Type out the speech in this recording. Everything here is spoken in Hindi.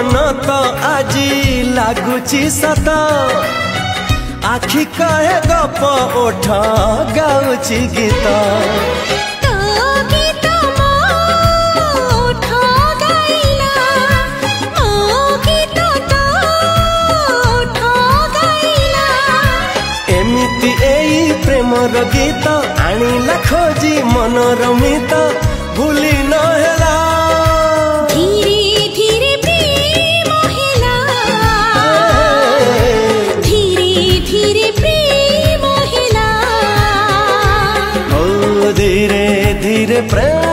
मन तो आजी लागुची सत आखि कहे गप ओठ गाउची गीत एमिति एई प्रेमर गीत आनिला खोजी मनोरमित भूली न हेला धीरे धीरे प्रेम हेला धीरे धीरे प्रेम हेला ओ धीरे धीरे प्रेम